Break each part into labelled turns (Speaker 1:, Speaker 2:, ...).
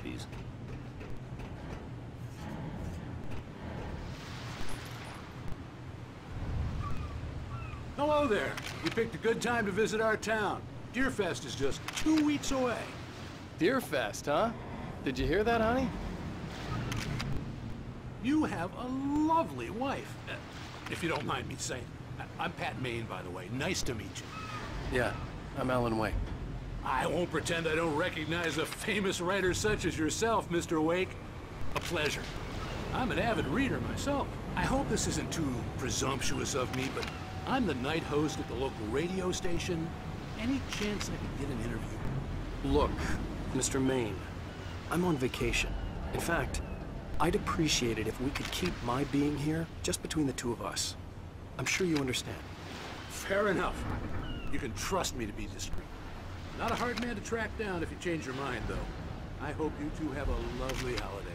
Speaker 1: recipes.
Speaker 2: Hello there. You picked a good time to visit our town. Deerfest is just 2 weeks away.
Speaker 3: Deerfest, huh? Did you hear that, honey?
Speaker 2: You have a lovely wife. If you don't mind me saying. I'm Pat Maine, by the way. Nice to meet you.
Speaker 3: Yeah, I'm Alan Wake.
Speaker 2: I won't pretend I don't recognize a famous writer such as yourself, Mr. Wake. A pleasure. I'm an avid reader myself. I hope this isn't too presumptuous of me, but I'm the night host at the local radio station. Any chance I could get an interview?
Speaker 3: Look, Mr. Maine, I'm on vacation. In fact, I'd appreciate it if we could keep my being here just between the two of us. I'm sure you understand.
Speaker 2: Fair enough. You can trust me to be discreet. Not a hard man to track down if you change your mind, though. I hope you two have a lovely holiday.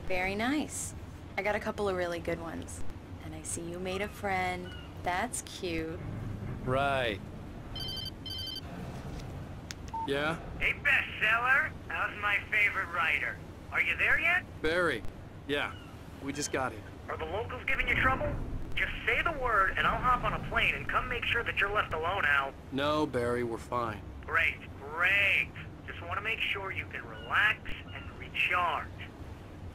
Speaker 4: Very nice. I got a couple of really good ones. And I see you made a friend. That's cute.
Speaker 3: Right. Yeah?
Speaker 5: Hey, bestseller. How's my favorite writer? Are you there yet?
Speaker 3: Barry. Yeah, we just got here.
Speaker 5: Are the locals giving you trouble? Just say the word and I'll hop on a plane and come make sure that you're left alone, Al.
Speaker 3: No, Barry, we're fine.
Speaker 5: Great, great. Just want to make sure you can relax and recharge.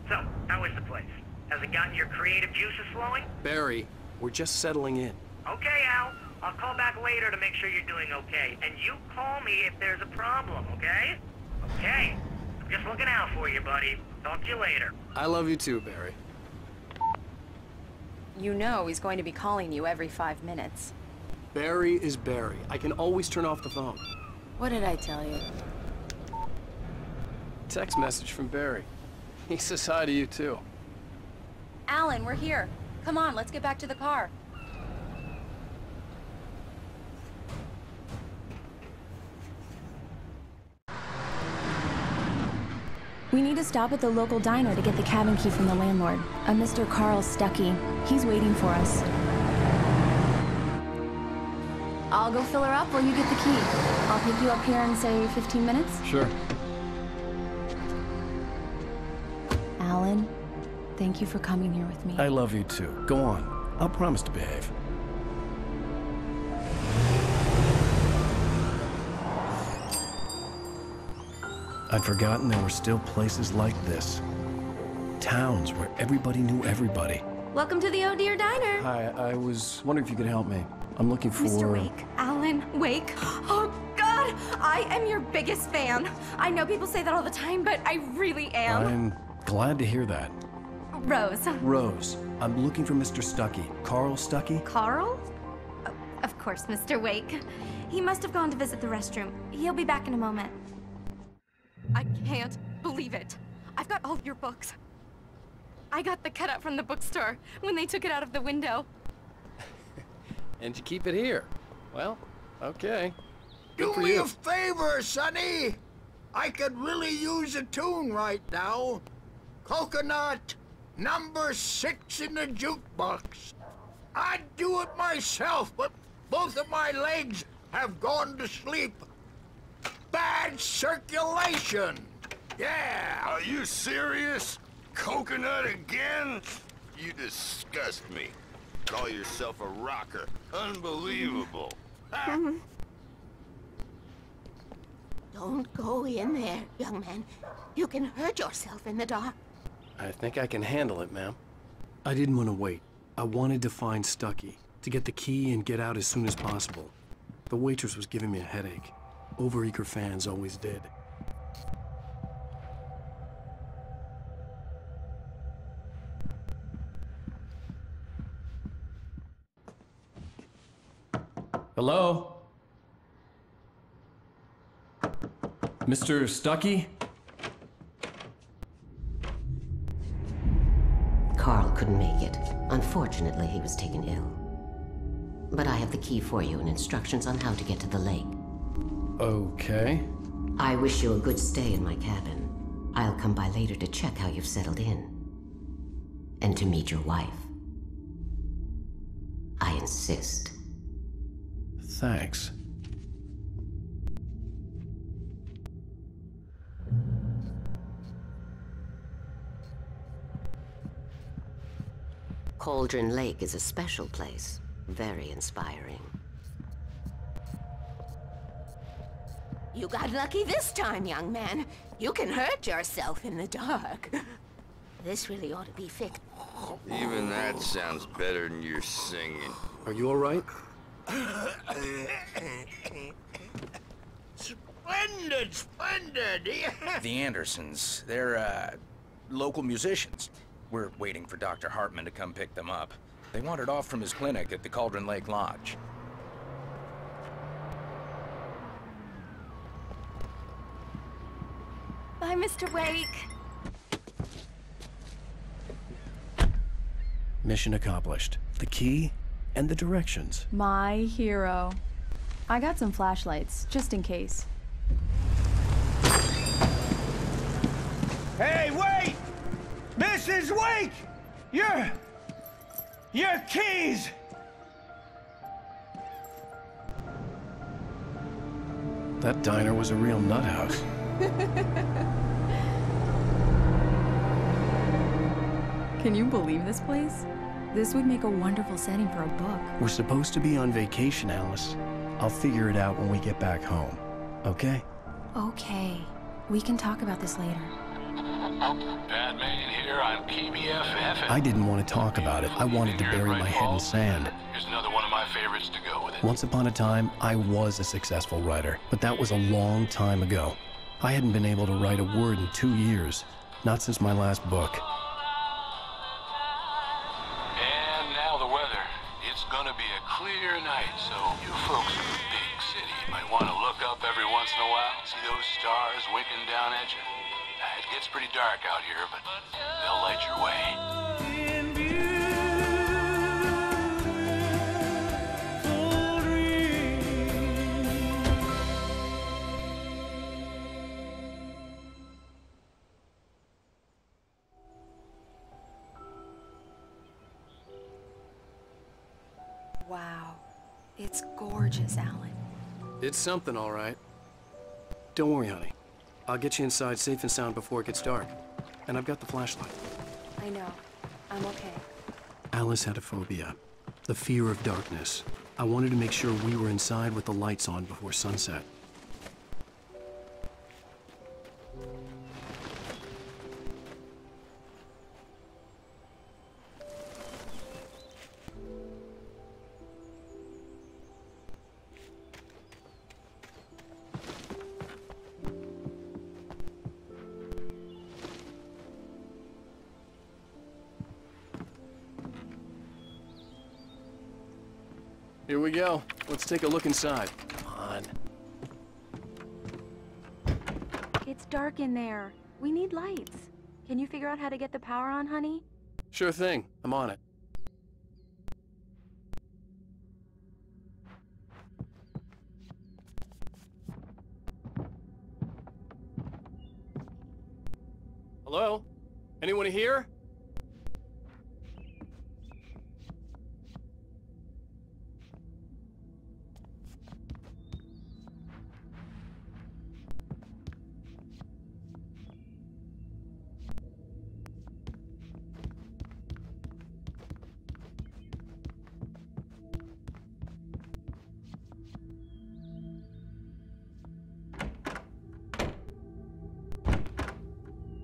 Speaker 5: So, how is the place? Has it gotten your creative juices flowing?
Speaker 3: Barry, we're just settling in.
Speaker 5: Okay, Al. I'll call back later to make sure you're doing okay. And you call me if there's a problem, okay? Okay. I'm just looking out for you, buddy. Talk to you later.
Speaker 3: I love you too, Barry.
Speaker 4: You know he's going to be calling you every 5 minutes.
Speaker 3: Barry is Barry. I can always turn off the phone.
Speaker 4: What did I tell you?
Speaker 3: Text message from Barry. He says hi to you too.
Speaker 4: Alan, we're here. Come on, let's get back to the car.
Speaker 6: We need to stop at the local diner to get the cabin key from the landlord, a Mr. Carl Stuckey. He's waiting for us. I'll go fill her up while you get the key. I'll pick you up here in, say, 15 minutes?
Speaker 3: Sure.
Speaker 6: Alan, thank you for coming here with me.
Speaker 3: I love you too. Go on. I'll promise to behave. I'd forgotten there were still places like this. Towns where everybody knew everybody.
Speaker 6: Welcome to the Oh Dear Diner.
Speaker 3: Hi, I was wondering if you could help me. I'm looking for...
Speaker 7: Mr. Wake. Alan Wake. Oh, God! I am your biggest fan. I know people say that all the time, but I really am.
Speaker 3: I'm glad to hear that.
Speaker 7: Rose.
Speaker 3: Rose, I'm looking for Mr. Stuckey. Carl Stuckey?
Speaker 7: Carl? Oh, of course, Mr. Wake. He must have gone to visit the restroom. He'll be back in a moment. I can't believe it. I've got all your books. I got the cutout from the bookstore when they took it out of the window.
Speaker 3: And you keep it here. Well, okay.
Speaker 8: Do me a favor, Sonny. I could really use a tune right now. Coconut, number 6 in the jukebox. I'd do it myself, but both of my legs have gone to sleep. Bad circulation. Yeah.
Speaker 9: Are you serious? Coconut again? You disgust me. Call yourself a rocker. Unbelievable.
Speaker 10: Don't go in there, young man. You can hurt yourself in the dark.
Speaker 3: I think I can handle it, ma'am. I didn't want to wait. I wanted to find Stuckey, to get the key and get out as soon as possible. The waitress was giving me a headache. Overeager fans always did. Hello? Mr. Stuckey?
Speaker 10: Carl couldn't make it. Unfortunately, he was taken ill. But I have the key for you and instructions on how to get to the lake.
Speaker 3: Okay.
Speaker 10: I wish you a good stay in my cabin. I'll come by later to check how you've settled in. And to meet your wife. I insist.
Speaker 3: Thanks.
Speaker 10: Cauldron Lake is a special place. Very inspiring. You got lucky this time, young man. You can hurt yourself in the dark. This really ought to be fixed.
Speaker 9: Even that sounds better than your singing.
Speaker 3: Are you all right?
Speaker 8: Splendid, splendid!
Speaker 1: The Andersons, they're, local musicians. We're waiting for Dr. Hartman to come pick them up. They wandered off from his clinic at the Cauldron Lake Lodge.
Speaker 7: Bye, Mr. Wake.
Speaker 3: Mission accomplished. The key and the directions.
Speaker 6: My hero. I got some flashlights, just in case.
Speaker 11: Hey, wait! Mrs. Wake! Your keys!
Speaker 3: That diner was a real nut house.
Speaker 6: Can you believe this place? This would make a wonderful setting for a book.
Speaker 3: We're supposed to be on vacation, Alice. I'll figure it out when we get back home. Okay?
Speaker 6: Okay. We can talk about this later.
Speaker 2: Batman here on PBFF.
Speaker 3: I didn't want to talk about it. I wanted to bury my head in sand.
Speaker 2: Here's another one of my favorites to go with it.
Speaker 3: Once upon a time, I was a successful writer, but that was a long time ago. I hadn't been able to write a word in 2 years. Not since my last book.
Speaker 2: And now the weather. It's gonna be a clear night, so you folks in the big city might want to look up every once in a while, see those stars winking down at you. It gets pretty dark out here, but they'll light your way.
Speaker 4: Wow. It's gorgeous, Alan.
Speaker 3: It's something, all right. Don't worry, honey. I'll get you inside safe and sound before it gets dark. And I've got the flashlight.
Speaker 4: I know. I'm okay.
Speaker 3: Alice had a phobia. The fear of darkness. I wanted to make sure we were inside with the lights on before sunset. Here we go. Let's take a look inside. Come on.
Speaker 6: It's dark in there. We need lights. Can you figure out how to get the power on, honey?
Speaker 3: Sure thing. I'm on it. Hello? Anyone here?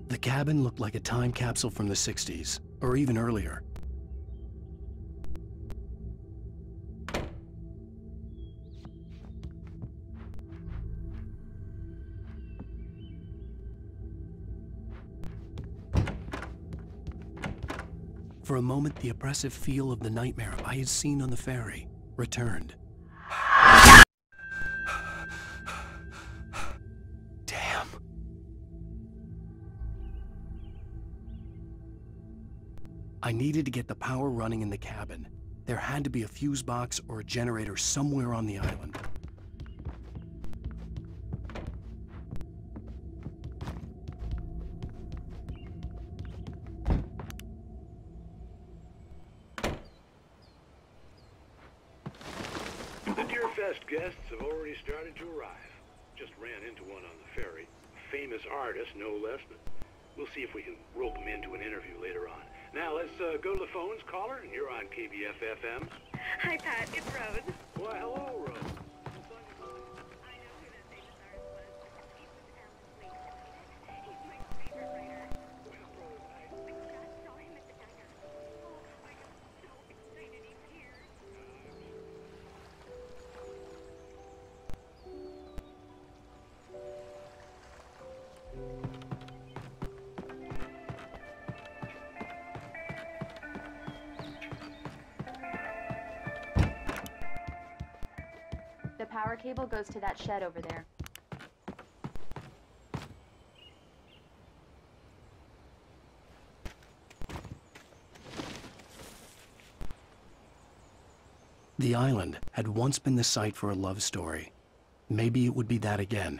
Speaker 3: The cabin looked like a time capsule from the 60s, or even earlier. For a moment, the oppressive feel of the nightmare I had seen on the ferry returned. I needed to get the power running in the cabin. There had to be a fuse box or a generator somewhere on the island.
Speaker 2: The Deerfest guests have already started to arrive. Just ran into one on the ferry. A famous artist, no less, but we'll see if we can rope him into an interview later on. Now, let's go to the phones. Caller, you're on KBF-FM.
Speaker 12: Hi, Pat. It's Rose.
Speaker 2: Why, hello, Rose.
Speaker 6: The power cable goes to that shed over there.
Speaker 3: The island had once been the site for a love story. Maybe it would be that again.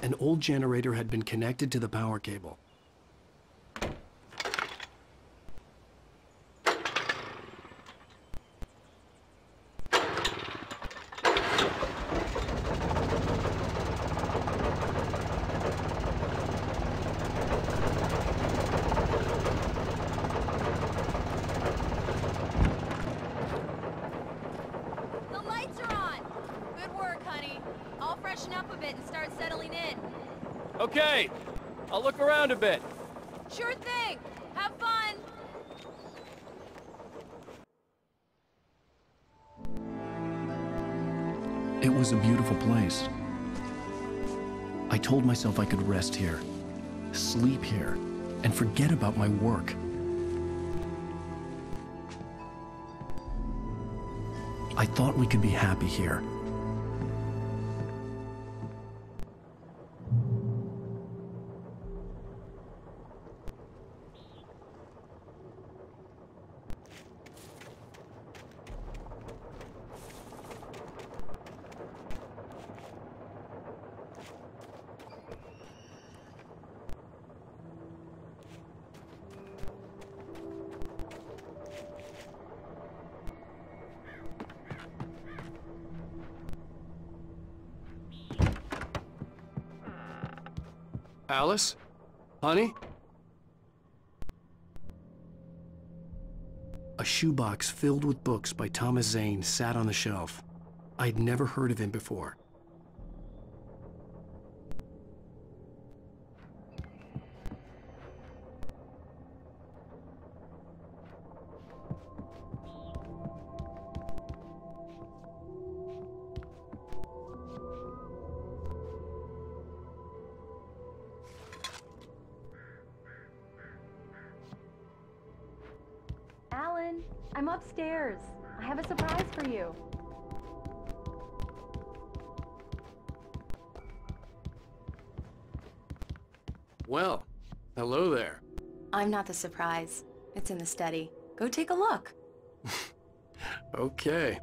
Speaker 3: An old generator had been connected to the power cable.
Speaker 13: Okay, I'll look around a bit.
Speaker 14: Sure thing. Have fun.
Speaker 3: It was a beautiful place. I told myself I could rest here, sleep here, and forget about my work. I thought we could be happy here. Alice? Honey? A shoebox filled with books by Thomas Zane sat on the shelf. I'd never heard of him before.
Speaker 6: Alan, I'm upstairs. I have a surprise for you.
Speaker 3: Well, hello there.
Speaker 4: I'm not the surprise. It's in the study. Go take a look.
Speaker 3: Okay.